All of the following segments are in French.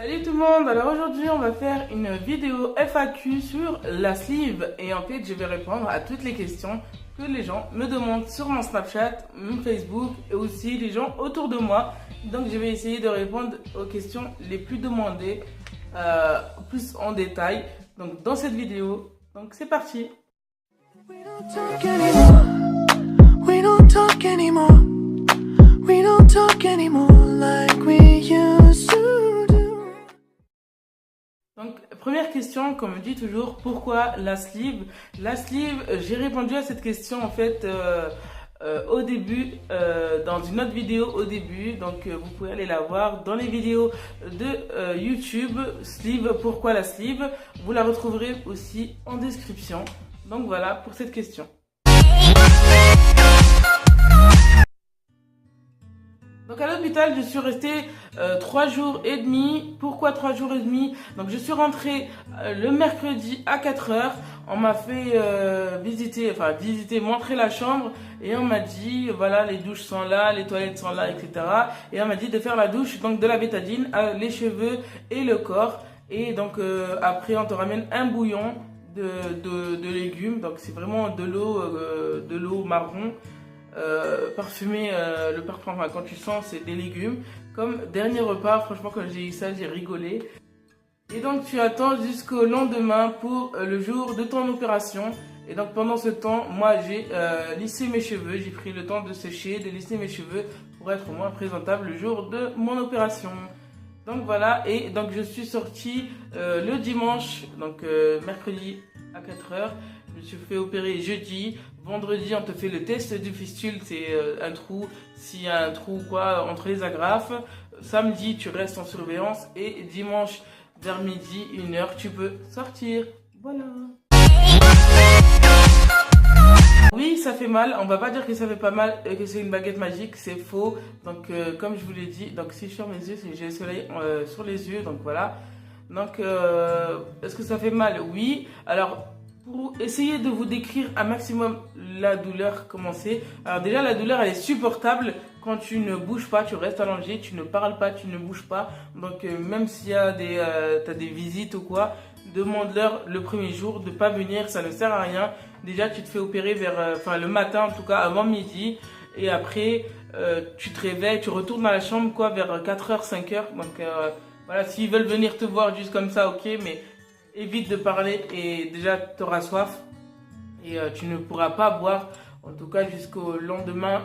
Salut tout le monde, alors aujourd'hui on va faire une vidéo FAQ sur la sleeve et en fait je vais répondre à toutes les questions que les gens me demandent sur mon Snapchat, mon Facebook et aussi les gens autour de moi. Donc je vais essayer de répondre aux questions les plus demandées plus en détail donc dans cette vidéo. Donc c'est parti. We don't talk anymore. We don't talk anymore. We don't talk anymore like we used to do. Donc, première question, comme on dit toujours, pourquoi la sleeve? La sleeve, j'ai répondu à cette question en fait au début, dans une autre vidéo au début. Donc, vous pouvez aller la voir dans les vidéos de YouTube. Sleeve, pourquoi la sleeve? Vous la retrouverez aussi en description. Donc, voilà pour cette question. Donc à l'hôpital, je suis restée 3 jours et demi. Pourquoi 3 jours et demi? Donc je suis rentrée le mercredi à 4 heures. On m'a fait visiter, montrer la chambre. Et on m'a dit, voilà, les douches sont là, les toilettes sont là, etc. Et on m'a dit de faire la douche, donc de la bétadine, les cheveux et le corps. Et donc après, on te ramène un bouillon de légumes. Donc c'est vraiment de l'eau marron. Parfumé, le parfum, enfin, quand tu sens c'est des légumes. Comme dernier repas, franchement quand j'ai eu ça j'ai rigolé. Et donc tu attends jusqu'au lendemain pour le jour de ton opération. Et donc pendant ce temps, moi j'ai lissé mes cheveux, j'ai pris le temps de sécher, de lisser mes cheveux pour être moins présentable le jour de mon opération. Donc voilà, et donc je suis sortie le dimanche, donc mercredi à 4 heures. Je me suis fait opérer jeudi. Vendredi, on te fait le test du fistule, c'est un trou, s'il y a un trou ou quoi entre les agrafes. Samedi, tu restes en surveillance et dimanche, vers midi, 1h, tu peux sortir. Voilà. Oui, ça fait mal. On va pas dire que ça fait pas mal et que c'est une baguette magique, c'est faux. Donc, comme je vous l'ai dit, donc si je ferme mes yeux, j'ai le soleil sur les yeux, donc voilà. Donc, est-ce que ça fait mal? Oui. Alors, pour essayer de vous décrire un maximum la douleur, comment c'est. Alors déjà, la douleur, elle est supportable quand tu ne bouges pas, tu restes allongé, tu ne parles pas, tu ne bouges pas. Donc même s'il y a t'as des visites ou quoi, demande-leur le premier jour de pas venir, ça ne sert à rien. Déjà, tu te fais opérer le matin, en tout cas avant midi. Et après, tu te réveilles, tu retournes dans la chambre quoi, vers 4h, 5h. Donc voilà, s'ils veulent venir te voir juste comme ça, ok, mais évite de parler et déjà tu auras soif et tu ne pourras pas boire en tout cas jusqu'au lendemain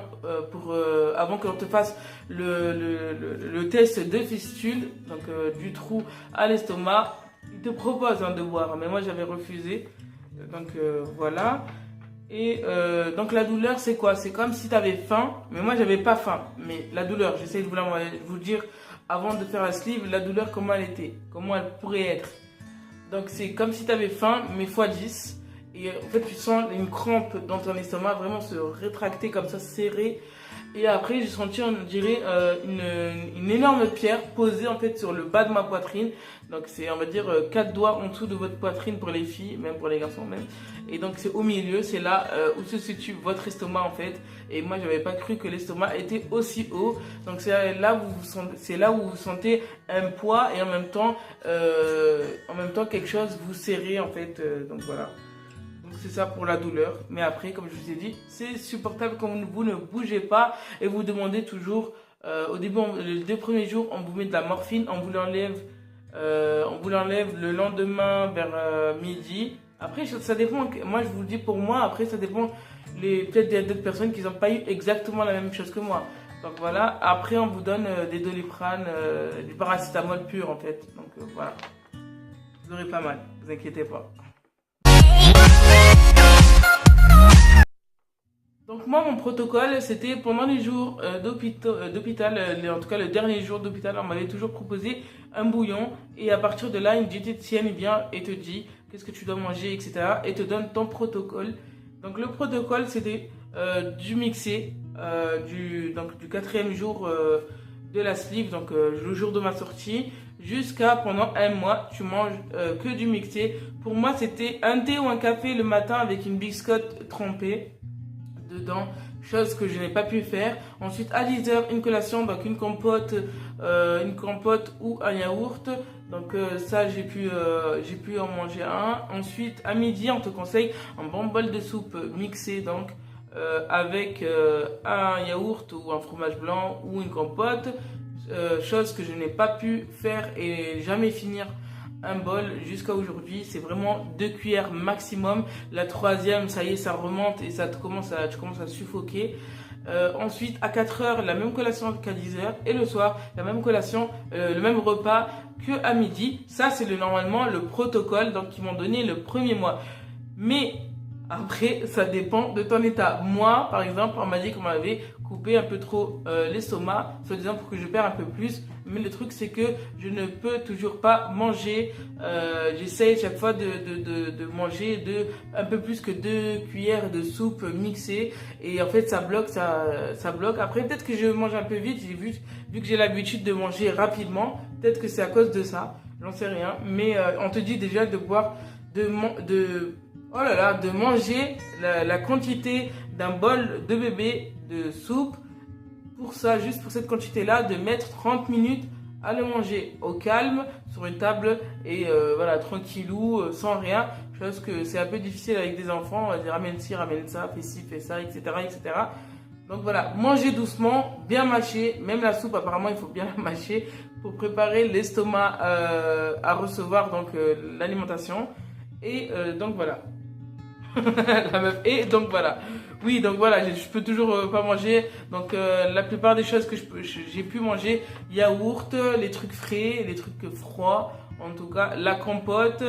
avant qu'on te fasse le test de fistule, donc du trou à l'estomac. Ils te proposent de boire mais moi j'avais refusé, donc voilà. Et donc la douleur c'est quoi? C'est comme si tu avais faim, mais moi j'avais pas faim. Mais la douleur, j'essaie de vous dire avant de faire la sleeve, la douleur comment elle était, comment elle pourrait être. Donc c'est comme si tu avais faim, mais x10. Et en fait, tu sens une crampe dans ton estomac, vraiment se rétracter comme ça, serré. Et après, j'ai senti, on dirait, une énorme pierre posée en fait sur le bas de ma poitrine. Donc c'est, on va dire, 4 doigts en dessous de votre poitrine pour les filles, même pour les garçons même. Et donc c'est au milieu, c'est là où se situe votre estomac en fait. Et moi, j'avais pas cru que l'estomac était aussi haut. Donc c'est là où vous sentez un poids et en même temps quelque chose vous serrez en fait. Donc voilà. C'est ça pour la douleur, mais après comme je vous ai dit c'est supportable quand vous ne bougez pas et vous demandez toujours au début, les 2 premiers jours on vous met de la morphine, on vous l'enlève le lendemain vers midi. Après ça dépend, moi je vous le dis pour moi, après ça dépend peut-être des d'autres personnes qui n'ont pas eu exactement la même chose que moi. Donc voilà, après on vous donne des Doliprane, du paracétamol pur en fait, donc voilà, vous aurez pas mal, vous inquiétez pas. Donc moi mon protocole c'était pendant les jours d'hôpital, en tout cas le dernier jour d'hôpital on m'avait toujours proposé un bouillon et à partir de là une diététicienne vient et te dit qu'est-ce que tu dois manger, etc. et te donne ton protocole. Donc le protocole c'était du mixé du 4e jour de la sleeve, donc le jour de ma sortie, jusqu'à pendant 1 mois tu manges que du mixé. Pour moi c'était un thé ou un café le matin avec une biscotte trempée dedans. chose que je n'ai pas pu faire. Ensuite à 10h une collation, donc une compote ou un yaourt. Donc ça j'ai pu en manger un. Ensuite à midi on te conseille un bon bol de soupe mixé, donc avec un yaourt ou un fromage blanc ou une compote. Chose que je n'ai pas pu faire et jamais finir un bol jusqu'à aujourd'hui. C'est vraiment 2 cuillères maximum. La troisième, ça y est, ça remonte et tu commences à suffoquer. Ensuite, à 4h, la même collation qu'à 10h. Et le soir, la même collation, le même repas qu'à midi. Ça, c'est normalement le protocole donc qu'ils m'ont donné le premier mois. Mais après, ça dépend de ton état. Moi, par exemple, on m'a dit qu'on m'avait coupé un peu trop l'estomac, soi-disant pour que je perde un peu plus. Mais le truc, c'est que je ne peux toujours pas manger. J'essaye chaque fois de manger un peu plus que 2 cuillères de soupe mixée. Et en fait, ça bloque. Après, peut-être que je mange un peu vite. Vu que j'ai l'habitude de manger rapidement, peut-être que c'est à cause de ça. J'en sais rien. Mais on te dit déjà de boire, de manger la quantité d'un bol de bébé de soupe. Pour ça, juste pour cette quantité-là, de mettre 30 minutes à le manger au calme, sur une table, et voilà, tranquillou, sans rien. Chose que c'est un peu difficile avec des enfants, on va dire ramène ci, ramène ça, fais ci, fais ça, etc., etc. Donc voilà, mangez doucement, bien mâcher. Même la soupe, apparemment, il faut bien la mâcher pour préparer l'estomac à recevoir donc l'alimentation. Et donc voilà. La meuf. Et donc voilà. Oui, donc voilà, je peux toujours pas manger. Donc la plupart des choses que j'ai pu manger, yaourt, les trucs frais, les trucs froids, en tout cas la compote.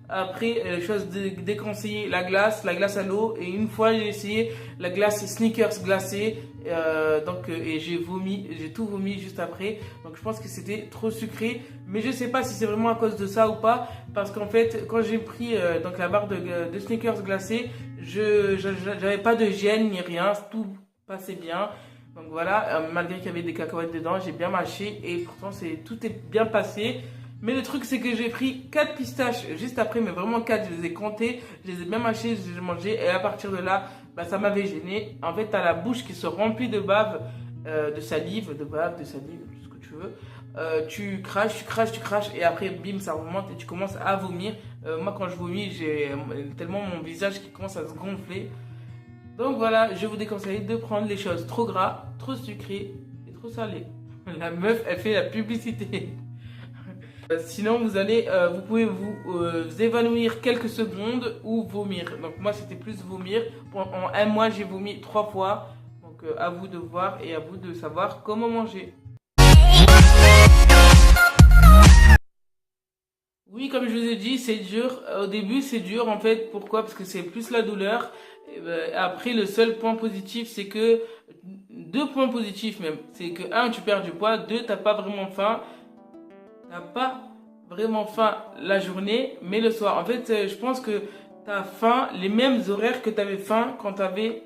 Après, chose déconseillée, la glace à l'eau. Et une fois j'ai essayé la glace Snickers glacée, et j'ai tout vomi juste après. Donc je pense que c'était trop sucré, mais je sais pas si c'est vraiment à cause de ça ou pas, parce qu'en fait quand j'ai pris donc la barre de Snickers glacée, j'avais pas de gêne ni rien, tout passait bien. Donc voilà, malgré qu'il y avait des cacahuètes dedans, j'ai bien mâché et pourtant tout est bien passé. Mais le truc, c'est que j'ai pris 4 pistaches juste après, mais vraiment 4, je les ai comptées, je les ai bien mâchées, je les ai mangées, et à partir de là, ça m'avait gêné. En fait, t'as la bouche qui se remplit de bave, de salive, tout ce que tu veux. Tu craches, et après, bim, ça remonte et tu commences à vomir. Moi, quand je vomis, j'ai tellement mon visage qui commence à se gonfler. Donc voilà, je vous déconseille de prendre les choses trop gras, trop sucrées et trop salées. La meuf, elle fait la publicité. Sinon vous pouvez vous évanouir quelques secondes ou vomir. Donc moi c'était plus vomir. En un mois j'ai vomi 3 fois. Donc à vous de voir et à vous de savoir comment manger. Oui, comme je vous ai dit, c'est dur. Au début c'est dur en fait. Pourquoi? Parce que c'est plus la douleur. Après le seul point positif c'est que 2 points positifs même. C'est que 1 tu perds du poids, 2 t'as pas vraiment faim. T'as pas vraiment faim la journée, mais le soir. En fait, je pense que t'as faim les mêmes horaires que t'avais faim quand t'avais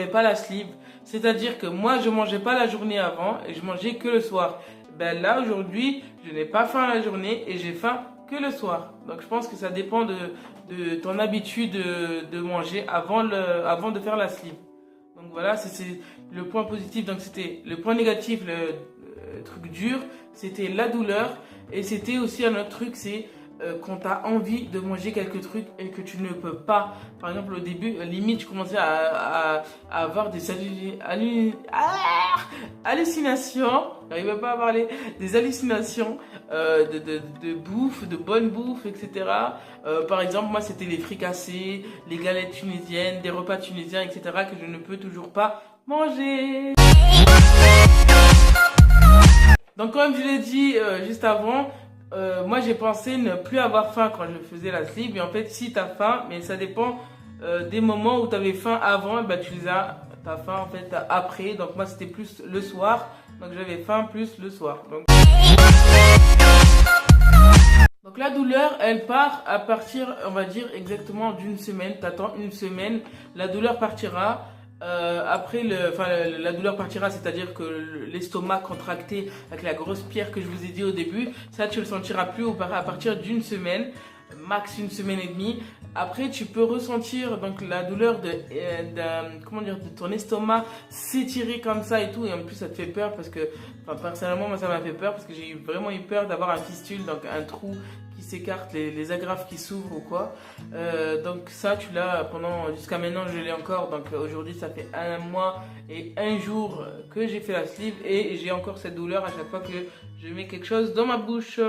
pas la sleeve. C'est-à-dire que moi, je mangeais pas la journée avant et je mangeais que le soir. Ben là, aujourd'hui, je n'ai pas faim la journée et j'ai faim que le soir. Donc, je pense que ça dépend de ton habitude de manger avant de faire la sleeve. Donc voilà, c'est le point positif. Donc c'était le point négatif, le truc dur, c'était la douleur. Et c'était aussi un autre truc, c'est quand tu as envie de manger quelques trucs et que tu ne peux pas. Par exemple, au début, limite, je commençais à avoir des hallucinations. J'arrivais pas à parler. Des hallucinations de bouffe, de bonne bouffe, etc. Par exemple, moi, c'était les fricassés, les galettes tunisiennes, des repas tunisiens, etc. que je ne peux toujours pas manger. Donc comme je l'ai dit juste avant, moi j'ai pensé ne plus avoir faim quand je faisais la sleeve. Mais en fait si tu as faim, mais ça dépend des moments où tu avais faim avant, t'as faim en fait après. Donc moi c'était plus le soir, donc j'avais faim plus le soir. Donc la douleur elle part à partir, on va dire exactement d'une semaine. T'attends une semaine, la douleur partira. Après la douleur partira, c'est-à-dire que l'estomac contracté avec la grosse pierre que je vous ai dit au début, ça tu le sentiras plus à partir d'une semaine, max une semaine et demie. Après, tu peux ressentir donc la douleur comment dire, de ton estomac s'étirer comme ça et tout. Et en plus, ça te fait peur parce que, enfin, personnellement, moi, ça m'a fait peur parce que j'ai vraiment eu peur d'avoir un fistule, donc un trou qui s'écarte, les agrafes qui s'ouvrent ou quoi. Donc ça, tu l'as jusqu'à maintenant, je l'ai encore. Donc aujourd'hui, ça fait 1 mois et 1 jour que j'ai fait la sleeve et j'ai encore cette douleur à chaque fois que je mets quelque chose dans ma bouche.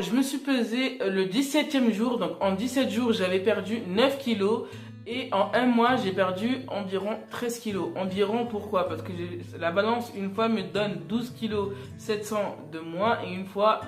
Je me suis pesée le 17e jour, donc en 17 jours j'avais perdu 9 kilos et en 1 mois j'ai perdu environ 13 kilos. Environ pourquoi? Parce que la balance une fois me donne 12 kilos 700 de moins et une fois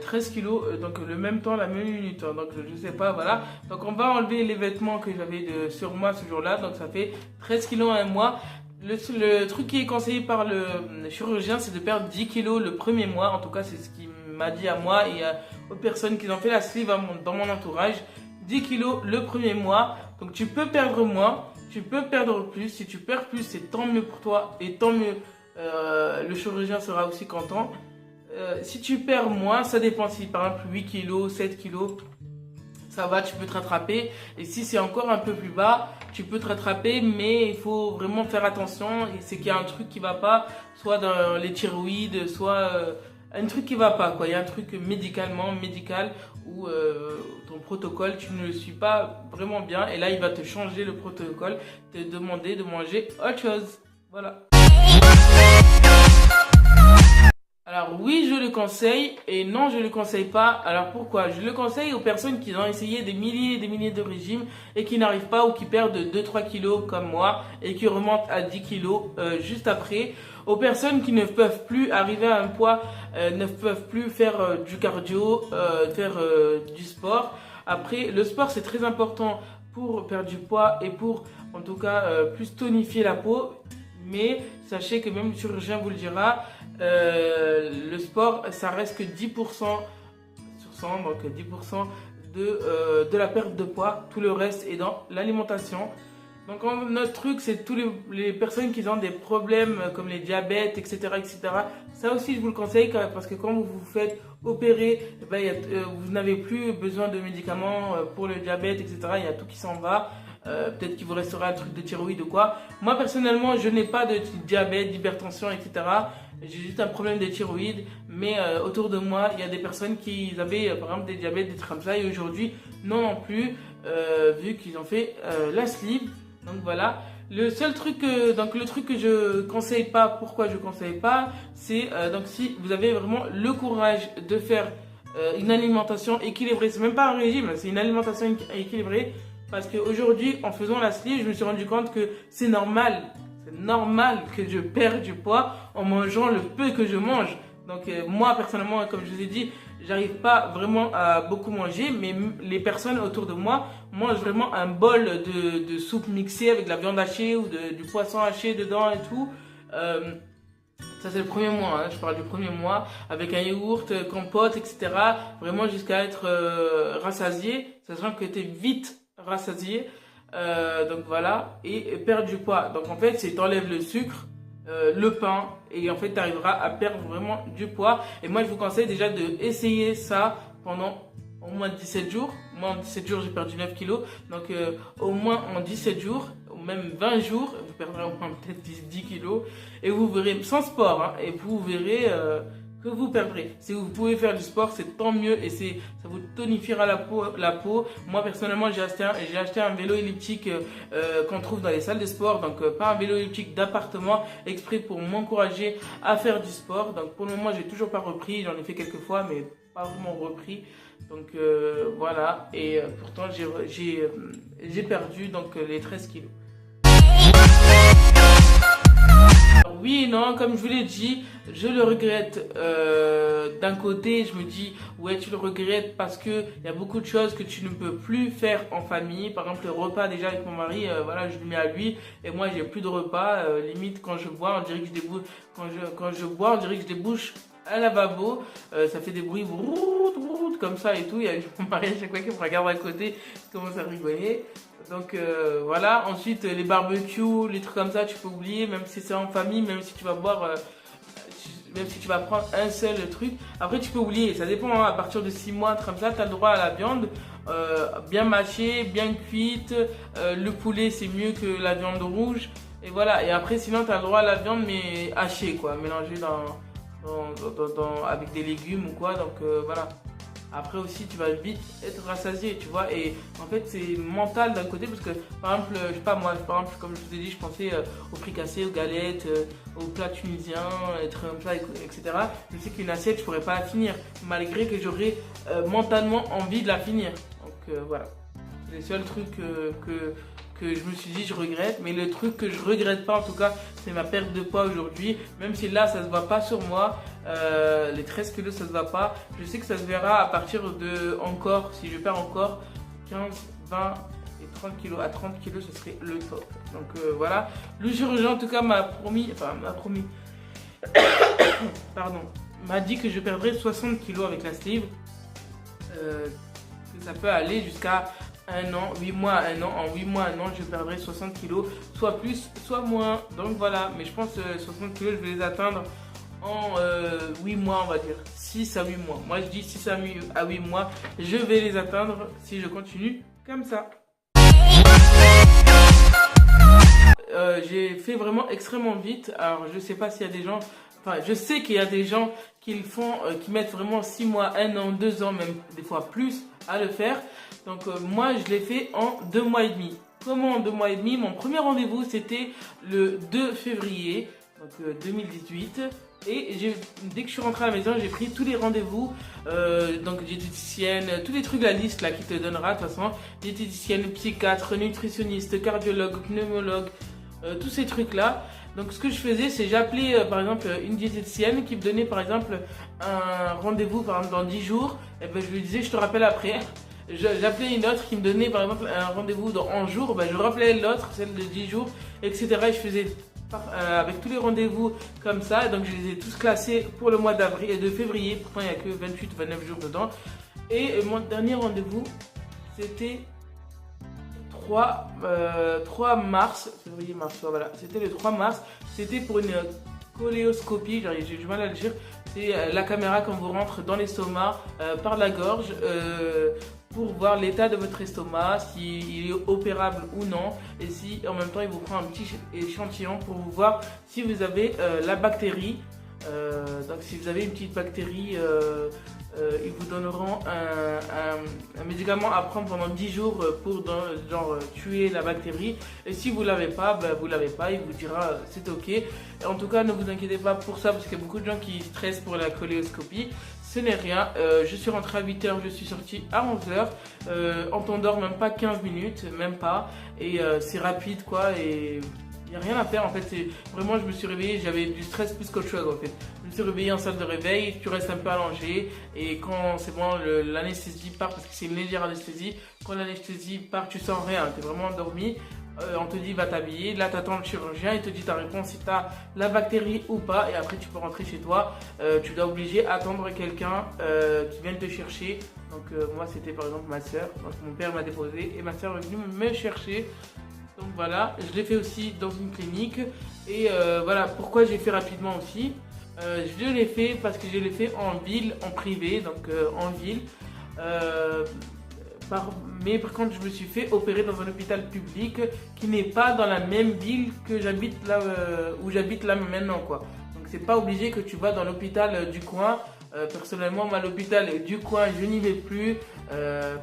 13 kilos, donc le même temps, la même minute, hein, donc je sais pas, voilà. Donc on va enlever les vêtements que j'avais sur moi ce jour-là, donc ça fait 13 kilos en 1 mois. Le truc qui est conseillé par le chirurgien, c'est de perdre 10 kilos le premier mois, en tout cas c'est ce qui m'a dit à moi et aux personnes qui ont fait la sleeve dans mon entourage. 10 kilos le premier mois, donc tu peux perdre moins, tu peux perdre plus. Si tu perds plus, c'est tant mieux pour toi et tant mieux, le chirurgien sera aussi content. Si tu perds moins, ça dépend. Si par exemple 8 kilos, 7 kilos, ça va, tu peux te rattraper. Et si c'est encore un peu plus bas, tu peux te rattraper, mais il faut vraiment faire attention. C'est qu'il y a un truc qui va pas, soit dans les thyroïdes, soit un truc qui va pas, quoi. Il y a un truc médical où ton protocole, tu ne le suis pas vraiment bien. Et là, il va te changer le protocole, te demander de manger autre chose. Voilà. Alors oui, je le conseille et non, je le conseille pas. Alors pourquoi? Je le conseille aux personnes qui ont essayé des milliers et des milliers de régimes et qui n'arrivent pas ou qui perdent 2-3 kilos comme moi et qui remontent à 10 kilos juste après. Aux personnes qui ne peuvent plus arriver à un poids, ne peuvent plus faire du cardio, faire du sport. Après, le sport c'est très important pour perdre du poids et pour en tout cas plus tonifier la peau. Mais sachez que même le chirurgien vous le dira, le sport, ça reste que 10% sur 100, donc 10% de la perte de poids. Tout le reste est dans l'alimentation. Donc notre truc, c'est tous les personnes qui ont des problèmes comme les diabètes, etc., etc. Ça aussi, je vous le conseille parce que quand vous vous faites opérer, eh ben, vous n'avez plus besoin de médicaments pour le diabète, etc. Il y a tout qui s'en va. Peut-être qu'il vous restera un truc de thyroïde ou quoi. Moi personnellement, je n'ai pas de diabète, d'hypertension, etc. J'ai juste un problème de thyroïde. Mais autour de moi, il y a des personnes qui avaient par exemple des diabètes, des trucs comme ça. Et aujourd'hui, non plus, vu qu'ils ont fait la sleeve. Donc voilà. Le seul truc, donc le truc que je conseille pas, pourquoi je conseille pas, c'est donc si vous avez vraiment le courage de faire une alimentation équilibrée. C'est même pas un régime, c'est une alimentation équilibrée. Parce qu'aujourd'hui, en faisant la sleeve, je me suis rendu compte que c'est normal que je perds du poids en mangeant le peu que je mange. Donc moi, personnellement, comme je vous ai dit, j'arrive pas vraiment à beaucoup manger, mais les personnes autour de moi mangent vraiment un bol de soupe mixée avec de la viande hachée ou du poisson haché dedans et tout. Ça c'est le premier mois, hein. Je parle du premier mois, avec un yaourt, compote, etc. Vraiment jusqu'à être rassasié, sachant que tu es vite rassasié, donc voilà, et perdre du poids. Donc en fait, c'est t'enlèves le sucre, le pain, et en fait, tu arriveras à perdre vraiment du poids. Et moi, je vous conseille déjà d'essayer ça pendant au moins 17 jours. Moi, en 17 jours, j'ai perdu 9 kilos. Donc, au moins en 17 jours, ou même 20 jours, vous perdrez au moins peut-être 10 kilos. Et vous verrez, sans sport, hein, et vous verrez que vous perdrez. Si vous pouvez faire du sport, c'est tant mieux et ça vous tonifiera la peau. Moi personnellement, j'ai acheté un vélo elliptique qu'on trouve dans les salles de sport, donc pas un vélo elliptique d'appartement, exprès pour m'encourager à faire du sport. Donc pour le moment, j'ai toujours pas repris, j'en ai fait quelques fois, mais pas vraiment repris. Donc voilà, et pourtant j'ai perdu donc les 13 kilos. Oui et non, comme je vous l'ai dit, je le regrette. D'un côté, je me dis, ouais, tu le regrettes parce que il y a beaucoup de choses que tu ne peux plus faire en famille. Par exemple, le repas déjà avec mon mari, voilà, je le mets à lui et moi j'ai plus de repas. Limite, quand je bois, on dirait que je débouche. Quand je bois, on dirait que je débouche un lavabo. Ça fait des bruits brout, comme ça et tout. Il y a mon mari à chaque fois qu'il me regarde à côté, il commence à rigoler. Donc voilà, ensuite les barbecues, les trucs comme ça, tu peux oublier, même si c'est en famille, même si tu vas boire, même si tu vas prendre un seul truc. Après, tu peux oublier, ça dépend, hein, à partir de 6 mois, comme ça, tu as le droit à la viande bien mâchée, bien cuite. Le poulet, c'est mieux que la viande rouge. Et voilà, et après, sinon, tu as le droit à la viande, mais hachée, quoi, mélangée avec des légumes ou quoi. Donc voilà. Après aussi, tu vas vite être rassasié, tu vois. Et en fait, c'est mental d'un côté parce que, par exemple, je sais pas moi, par exemple, comme je vous ai dit, je pensais aux fricassés, aux galettes, aux plats tunisiens, être un plat, etc. Je sais qu'une assiette, je pourrais pas la finir, malgré que j'aurais mentalement envie de la finir. Donc voilà. C'est le seul truc que je me suis dit je regrette, mais le truc que je regrette pas en tout cas, c'est ma perte de poids aujourd'hui, même si là ça se voit pas sur moi, les 13 kilos ça se voit pas, je sais que ça se verra à partir de encore, si je perds encore 15, 20 et 30 kilos, à 30 kilos ce serait le top. Donc voilà, le chirurgien en tout cas m'a promis, pardon, m'a dit que je perdrais 60 kilos avec la sleeve, que ça peut aller jusqu'à 1 an, 8 mois à 1 an. En 8 mois à 1 an, je perdrai 60 kilos, soit plus, soit moins. Donc voilà, mais je pense que 60 kilos, je vais les atteindre en 8 mois, on va dire. 6 à 8 mois. Moi, je dis 6 à 8 mois, je vais les atteindre si je continue comme ça. J'ai fait vraiment extrêmement vite. Alors, je sais pas s'il y a des gens... Enfin, je sais qu'il y a des gens qui le font, qui mettent vraiment 6 mois, 1 an, 2 ans, même des fois plus à le faire. Donc moi, je l'ai fait en 2 mois et demi. Comment en 2 mois et demi? Mon premier rendez-vous, c'était le 2 février donc, 2018. Et dès que je suis rentrée à la maison, j'ai pris tous les rendez-vous. Donc diététicienne, tous les trucs, la liste là qui te donnera de toute façon. Diététicienne, psychiatre, nutritionniste, cardiologue, pneumologue, tous ces trucs-là. Donc ce que je faisais, c'est j'appelais par exemple une diététicienne qui me donnait par exemple un rendez-vous par exemple dans 10 jours. Et ben je lui disais je te rappelle après. J'appelais une autre qui me donnait par exemple un rendez-vous dans 11 jours. Ben je rappelais l'autre, celle de 10 jours, etc. Et je faisais avec tous les rendez-vous comme ça. Donc je les ai tous classés pour le mois d'avril et de février. Pourtant il n'y a que 28 ou 29 jours dedans. Et mon dernier rendez-vous, c'était 3 mars, février-mars, voilà, c'était le 3 mars, c'était pour une coléoscopie, j'ai du mal à le dire, c'est la caméra quand vous rentre dans l'estomac par la gorge pour voir l'état de votre estomac, s'il est opérable ou non, et si en même temps il vous prend un petit échantillon pour vous voir si vous avez la bactérie. Donc si vous avez une petite bactérie, ils vous donneront un médicament à prendre pendant 10 jours pour tuer la bactérie. Et si vous ne l'avez pas, ben, vous ne l'avez pas, il vous dira c'est ok. En tout cas, ne vous inquiétez pas pour ça parce qu'il y a beaucoup de gens qui stressent pour la coléoscopie. Ce n'est rien, je suis rentrée à 8 h, je suis sortie à 11 h. On t'endort même pas 15 minutes, même pas. Et c'est rapide quoi. Et il n'y a rien à faire en fait, vraiment je me suis réveillée, j'avais du stress plus qu'autre chose en fait. Je me suis réveillée en salle de réveil, tu restes un peu allongé et quand c'est bon l'anesthésie part parce que c'est une légère anesthésie, quand l'anesthésie part tu sens rien, tu es vraiment endormi, on te dit va t'habiller, là tu attends le chirurgien, il te dit ta réponse si tu as la bactérie ou pas et après tu peux rentrer chez toi, tu dois obliger attendre quelqu'un qui vienne te chercher. Donc moi c'était par exemple ma soeur, donc mon père m'a déposé et ma soeur est venue me chercher. Donc voilà, je l'ai fait aussi dans une clinique et voilà pourquoi j'ai fait rapidement aussi. Je l'ai fait parce que je l'ai fait en ville, en privé, donc en ville. Mais par contre, je me suis fait opérer dans un hôpital public qui n'est pas dans la même ville que j'habite là où j'habite là maintenant quoi. Donc c'est pas obligé que tu vas dans l'hôpital du coin. Personnellement, moi, l'hôpital du coin, je n'y vais plus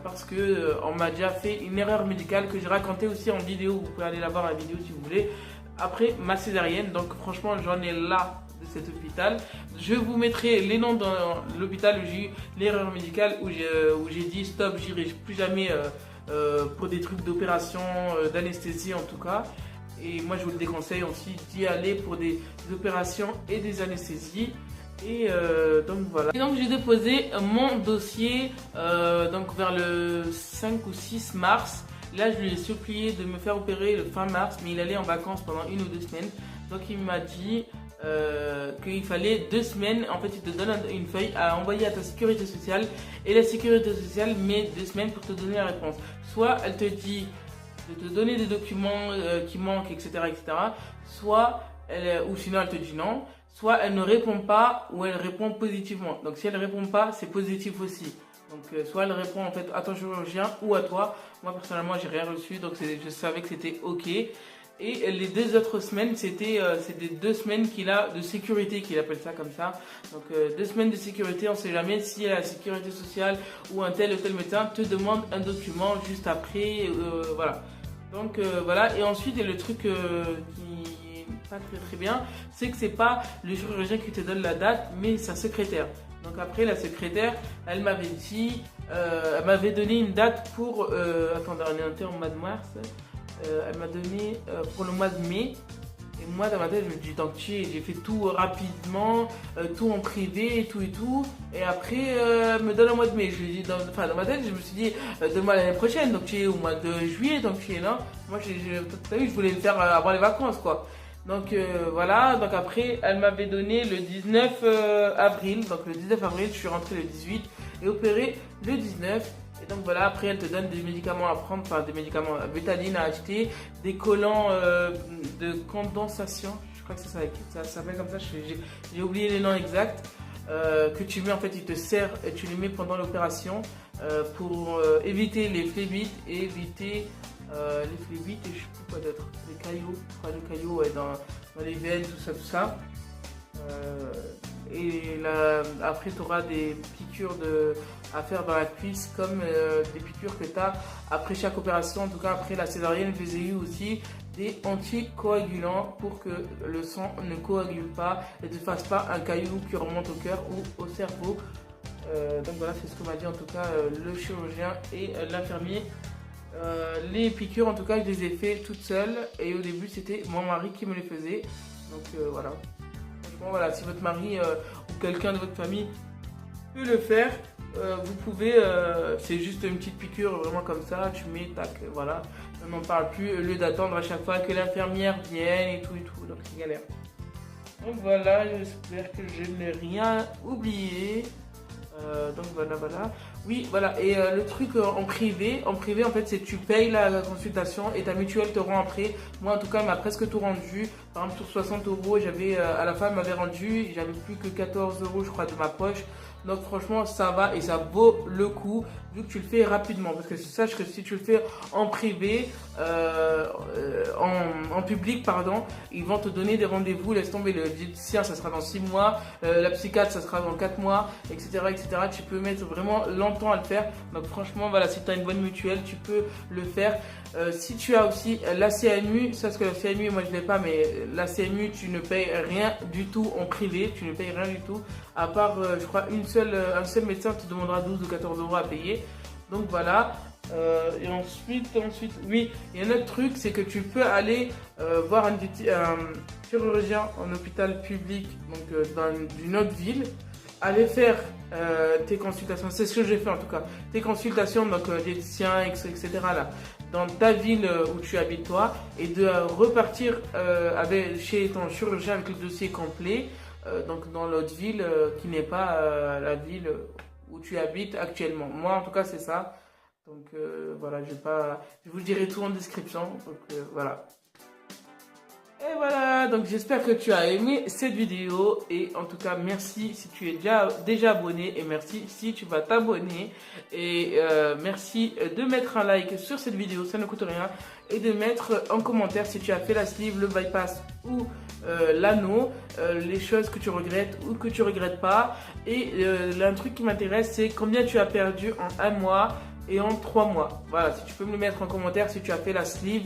parce que on m'a déjà fait une erreur médicale que j'ai racontée aussi en vidéo. Vous pouvez aller la voir la vidéo si vous voulez. Après ma césarienne, donc franchement, j'en ai là de cet hôpital. Je vous mettrai les noms dans l'hôpital où j'ai eu l'erreur médicale où j'ai dit stop, j'irai plus jamais pour des trucs d'opération, d'anesthésie en tout cas. Et moi, je vous le déconseille aussi d'y aller pour des opérations et des anesthésies. Et donc voilà. Et donc j'ai déposé mon dossier donc vers le 5 ou 6 mars. Là je lui ai supplié de me faire opérer le fin mars, mais il allait en vacances pendant 1 ou 2 semaines. Donc il m'a dit qu'il fallait 2 semaines. En fait il te donne une feuille à envoyer à ta sécurité sociale. Et la sécurité sociale met 2 semaines pour te donner la réponse. Soit elle te dit de te donner des documents qui manquent, etc. etc. Soit ou sinon elle te dit non. soit elle ne répond pas ou elle répond positivement. Donc si elle ne répond pas, c'est positif aussi. Donc soit elle répond en fait à ton chirurgien ou à toi. Moi personnellement j'ai rien reçu, donc je savais que c'était ok. Et les 2 autres semaines, c'était 2 semaines qu'il a de sécurité, qu'il appelle ça comme ça. Donc 2 semaines de sécurité, on ne sait jamais si la sécurité sociale ou un tel ou tel médecin te demande un document juste après, voilà. Donc voilà, et ensuite le truc qui n'est pas très bien, c'est que c'est pas le chirurgien qui te donne la date, mais sa secrétaire. Donc après la secrétaire, elle m'avait dit, elle m'avait donné une date pour, attendez, on était en mois de mars. Elle m'a donné pour le mois de mai. Et moi dans ma tête je me dis donc j'ai fait tout rapidement, tout en privé et tout. Et après elle me donne le mois de mai. Je lui dis dans ma tête je me suis dit donne-moi l'année prochaine. Donc tu es au mois de juillet, donc tu es là. Moi t'as vu, je voulais le faire avant les vacances quoi. Donc voilà, donc après elle m'avait donné le 19 avril. Donc le 19 avril je suis rentrée le 18 et opéré le 19. Et donc voilà, après elle te donne des médicaments à prendre, enfin des médicaments, bétaline à acheter, des collants de condensation, je crois que ça s'appelle comme ça, j'ai oublié les noms exacts, que tu mets en fait, il te sert et tu les mets pendant l'opération pour éviter les phlébites et éviter les phlébites et je sais plus quoi d'autre, les caillots, je crois les caillots ouais, dans les veines, tout ça. Et là, après tu auras des piqûres à faire dans la cuisse comme des piqûres que tu as après chaque opération. En tout cas après la césarienne, je les ai eu aussi des anticoagulants pour que le sang ne coagule pas et ne fasse pas un caillou qui remonte au cœur ou au cerveau. Donc voilà, c'est ce que m'a dit en tout cas le chirurgien et l'infirmier. Les piqûres en tout cas je les ai fait toute seule et au début c'était mon mari qui me les faisait. Donc voilà. Franchement voilà, si votre mari ou quelqu'un de votre famille peut le faire, vous pouvez, c'est juste une petite piqûre vraiment comme ça, tu mets, tac, voilà. On n'en parle plus, au lieu d'attendre à chaque fois que l'infirmière vienne et tout, donc c'est galère. Donc voilà, j'espère que je n'ai rien oublié. Donc voilà. Oui, voilà, et le truc en privé en fait, c'est que tu payes la consultation et ta mutuelle te rend après. Moi, en tout cas, elle m'a presque tout rendu. Par exemple, sur 60 €, j'avais, à la fin, elle m'avait rendu, j'avais plus que 14 €, je crois, de ma poche. Donc franchement, ça va et ça vaut le coup vu que tu le fais rapidement. Parce que sache que si tu le fais en privé, en public, pardon, ils vont te donner des rendez-vous. Laisse tomber, le diététicien, ça sera dans 6 mois. La psychiatre, ça sera dans 4 mois, etc., etc. Tu peux mettre vraiment longtemps à le faire. Donc franchement, voilà, si tu as une bonne mutuelle, tu peux le faire. Si tu as aussi la CMU, ça, parce que la CMU, moi je ne l'ai pas, mais la CMU, tu ne payes rien du tout en privé. Tu ne payes rien du tout. À part, je crois, un seul médecin te demandera 12 ou 14 € à payer. Donc voilà. Et ensuite, oui, il y a un autre truc, c'est que tu peux aller voir un chirurgien en hôpital public, donc dans une autre ville, aller faire tes consultations. C'est ce que j'ai fait en tout cas. Tes consultations, donc diététicien, etc. là, dans ta ville où tu habites toi, et de repartir chez ton chirurgien avec le dossier complet. Donc dans l'autre ville qui n'est pas la ville où tu habites actuellement. Moi en tout cas c'est ça. Donc voilà, je vous dirai tout en description. Donc voilà. Et voilà, donc j'espère que tu as aimé cette vidéo. Et en tout cas, merci si tu es déjà abonné. Et merci si tu vas t'abonner. Et merci de mettre un like sur cette vidéo, ça ne coûte rien. Et de mettre en commentaire si tu as fait la sleeve, le bypass ou l'anneau, les choses que tu regrettes ou que tu regrettes pas. Et un truc qui m'intéresse, c'est combien tu as perdu en 1 mois et en 3 mois. Voilà, si tu peux me le mettre en commentaire si tu as fait la sleeve.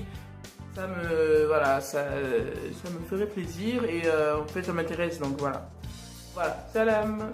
Ça me ferait plaisir et en fait ça m'intéresse, donc voilà. Voilà, salam.